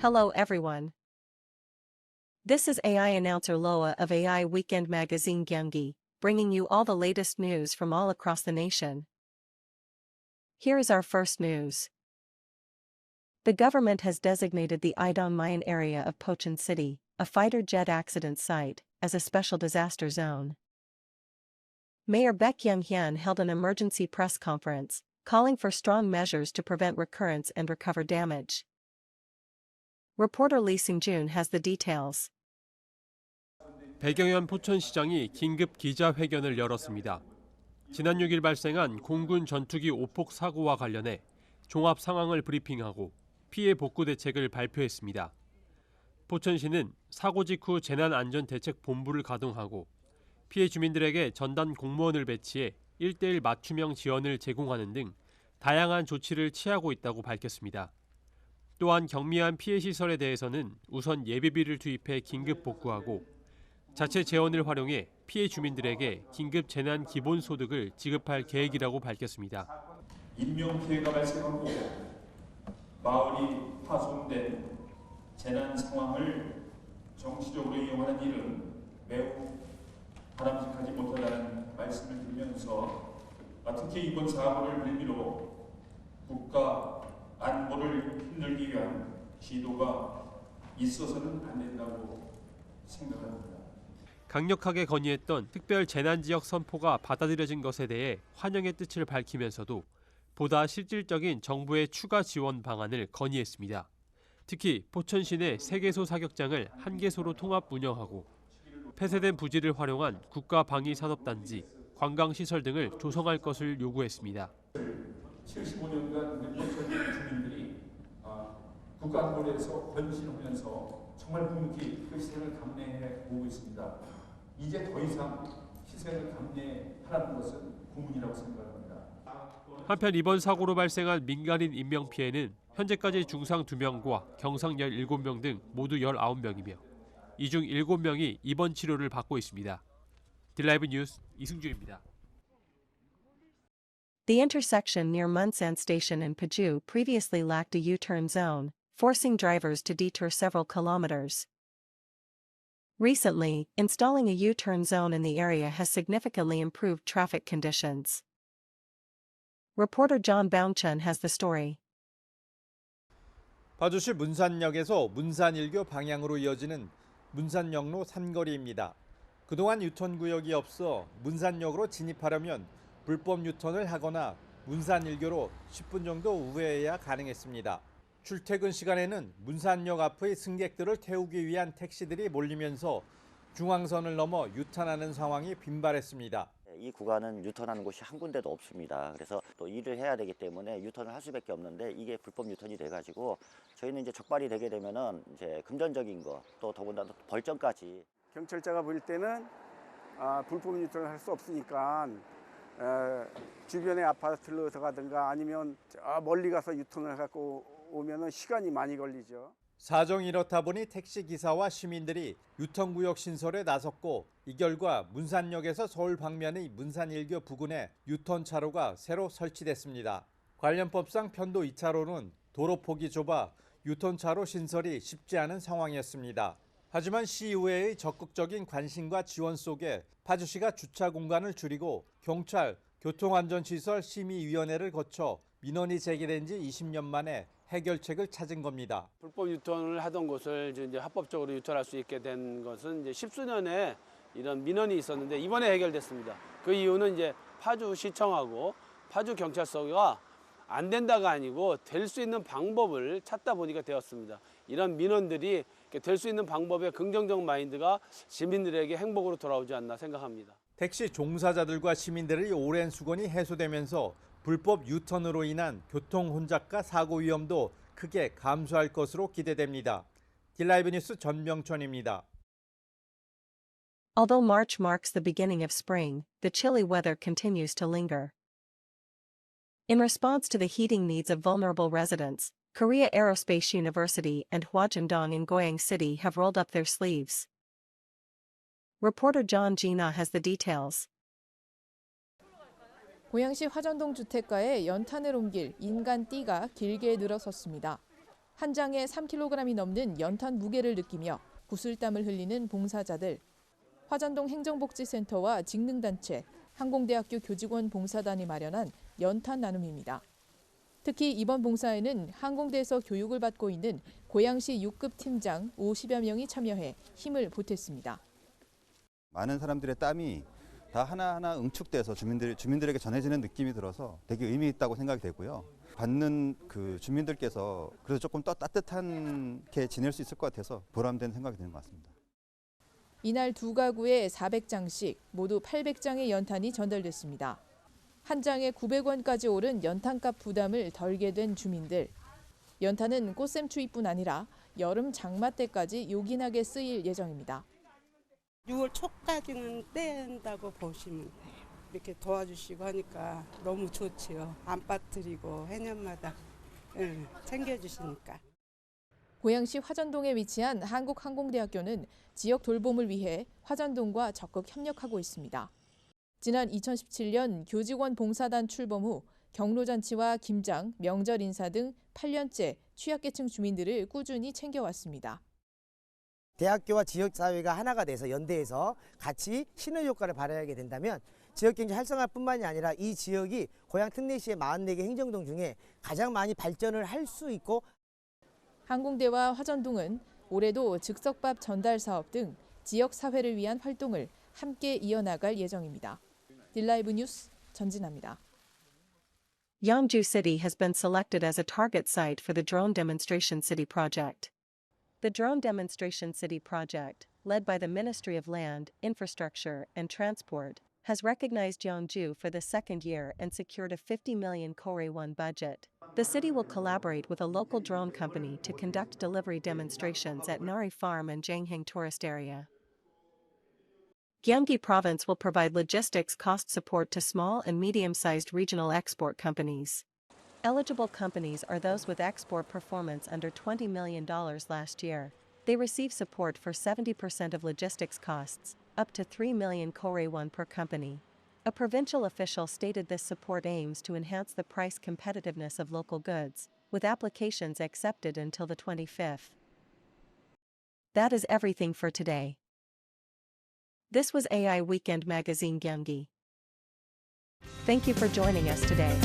Hello everyone. This is AI announcer Loa of AI Weekend Magazine Gyeonggi, bringing you all the latest news from all across the nation. Here is our first news. The government has designated the Idong Mayan area of Pocheon City, a fighter jet accident site, as a special disaster zone. Mayor Baek Young-hyun held an emergency press conference, calling for strong measures to prevent recurrence and recover damage. Reporter Lee Seung-jun has the details. 백영현 포천시장이 긴급 기자회견을 열었습니다. 지난 6일 발생한 공군 전투기 오폭 사고와 관련해 종합 상황을 브리핑하고 피해 복구 대책을 발표했습니다. 포천시는 사고 직후 재난안전대책본부를 가동하고 피해 주민들에게 전담 공무원을 배치해 1:1 맞춤형 지원을 제공하는 등 다양한 조치를 취하고 있다고 밝혔습니다. 또한 경미한 피해 시설에 대해서는 우선 예비비를 투입해 긴급 복구하고 자체 재원을 활용해 피해 주민들에게 긴급 재난 기본소득을 지급할 계획이라고 밝혔습니다. 인명피해가 발생하고 마을이 파손된 재난 상황을 정치적으로 이용하는 일은 매우 바람직하지 못하다는 말씀을 드리면서 특히 이번 사고를 빌미로 국가 안보를 흔들기 위한 시도가 있어서는 안 된다고 생각합니다. 강력하게 건의했던 특별 재난지역 선포가 받아들여진 것에 대해 환영의 뜻을 밝히면서도 보다 실질적인 정부의 추가 지원 방안을 건의했습니다. 특히 포천시 내 3개소 사격장을 1개소로 통합 운영하고 폐쇄된 부지를 활용한 국가방위산업단지, 관광시설 등을 조성할 것을 요구했습니다. 75년간 포천 주민들이 국가안보에서 헌신하면서 정말 묵묵히 그 희생을 감내해 오고 있습니다. 이제 더 이상 희생을 감내하라는 것은 고문이라고 생각합니다. 한편 이번 사고로 발생한 민간인 인명피해는 현재까지 중상 2명과 경상 17명 등 모두 19명이며 이 중 7명이 입원 치료를 받고 있습니다. 딜라이브 뉴스 이승준입니다. The intersection near Munsan Station in Paju previously lacked a U-turn zone, forcing drivers to detour several kilometers. Recently, installing a U-turn zone in the area has significantly improved traffic conditions. Reporter John Baungchun has the story. 파주시 문산역에서 문산일교 방향으로 이어지는 문산역로 삼거리입니다. 그동안 유턴 구역이 없어 문산역으로 진입하려면 불법 유턴을 하거나 문산일교로 10분 정도 우회해야 가능했습니다. 출퇴근 시간에는 문산역 앞의 승객들을 태우기 위한 택시들이 몰리면서 중앙선을 넘어 유턴하는 상황이 빈발했습니다. 이 구간은 유턴하는 곳이 한 군데도 없습니다. 그래서 또 일을 해야 되기 때문에 유턴을 할 수밖에 없는데 이게 불법 유턴이 돼가지고 저희는 이제 적발이 되게 되면은 이제 금전적인 거 또 더군다나 벌점까지. 경찰자가 볼 때는 불법 유턴을 할 수 없으니까 주변의 아파트로 들어가든가 아니면 멀리 가서 유턴을 갖고 오면은 시간이 많이 걸리죠. 사정이 이렇다 보니 택시기사와 시민들이 유턴구역 신설에 나섰고 이 결과 문산역에서 서울 방면의 문산일교 부근에 유턴차로가 새로 설치됐습니다. 관련 법상 편도 2차로는 도로폭이 좁아 유턴차로 신설이 쉽지 않은 상황이었습니다. 하지만 시의회의 적극적인 관심과 지원 속에 파주시가 주차 공간을 줄이고 경찰, 교통안전시설 심의위원회를 거쳐 민원이 제기된 지 20년 만에 해결책을 찾은 겁니다. 불법 유턴을 하던 곳을 이제 합법적으로 유턴할 수 있게 된 것은 이제 10수년에 이런 민원이 있었는데 이번에 해결됐습니다. 그 이유는 이제 파주시청하고 파주경찰서가 안 된다가 아니고 될 수 있는 방법을 찾다 보니까 되었습니다. 이런 민원들이 될 수 있는 방법의 긍정적 마인드가 시민들에게 행복으로 돌아오지 않나 생각합니다. 택시 종사자들과 시민들의 오랜 수건이 해소되면서 불법 유턴으로 인한 교통 혼잡과 사고 위험도 크게 감소할 것으로 기대됩니다. 딜라이브 뉴스 전병천입니다. Although March marks the beginning of spring, the chilly weather continues to linger. In response to the heating needs of vulnerable residents, Korea Aerospace University and Hwajindong in Goyang City have rolled up their sleeves. Reporter John Jina has the details. 고양시 화전동 주택가에 연탄을 옮길 인간 띠가 길게 늘어섰습니다. 한 장에 3kg이 넘는 연탄 무게를 느끼며 구슬땀을 흘리는 봉사자들. 화전동 행정복지센터와 직능단체, 항공대학교 교직원 봉사단이 마련한 연탄 나눔입니다. 특히 이번 봉사에는 항공대에서 교육을 받고 있는 고양시 6급 팀장 50여 명이 참여해 힘을 보탰습니다. 많은 사람들의 땀이 다 하나하나 응축돼서 주민들에게 전해지는 느낌이 들어서 되게 의미 있다고 생각이 되고요. 받는 그 주민들께서 그래서 조금 더 따뜻하게 지낼 수 있을 것 같아서 보람된 생각이 드는 것 같습니다. 이날 두 가구에 400장씩 모두 800장의 연탄이 전달됐습니다. 한 장에 900원까지 오른 연탄값 부담을 덜게 된 주민들. 연탄은 꽃샘추위뿐 아니라 여름 장마 때까지 요긴하게 쓰일 예정입니다. 6월 초까지는 뗀다고 보시면 돼요. 이렇게 도와주시고 하니까 너무 좋지요. 안 빠뜨리고 해년마다 챙겨주시니까. 고양시 화전동에 위치한 한국항공대학교는 지역 돌봄을 위해 화전동과 적극 협력하고 있습니다. 지난 2017년 교직원 봉사단 출범 후 경로잔치와 김장, 명절 인사 등 8년째 취약계층 주민들을 꾸준히 챙겨왔습니다. 대학교와 지역사회가 하나가 돼서 연대해서 같이 시너지 효과를 발휘하게 된다면 지역경제 활성화뿐만이 아니라 이 지역이 고양 특례시의 44개 행정동 중에 가장 많이 발전을 할 수 있고 항공대와 화전동은 올해도 즉석밥 전달 사업 등 지역사회를 위한 활동을 함께 이어나갈 예정입니다. 딜라이브 뉴스 전진아입니다. Yeongju City has been selected as a target site for the Drone Demonstration City project. The Drone Demonstration City project, led by the Ministry of Land, Infrastructure, and Transport, has recognized Yeongju for the second year and secured a 50 million Korea-won budget. The city will collaborate with a local drone company to conduct delivery demonstrations at Nari Farm and Janghang tourist area. Gyeonggi Province will provide logistics cost support to small and medium-sized regional export companies. Eligible companies are those with export performance under $20 million last year. They receive support for 70% of logistics costs, up to 3 million Korea-won per company. A provincial official stated this support aims to enhance the price competitiveness of local goods, with applications accepted until the 25th. That is everything for today. This was AI Weekend Magazine Gyeonggi. Thank you for joining us today.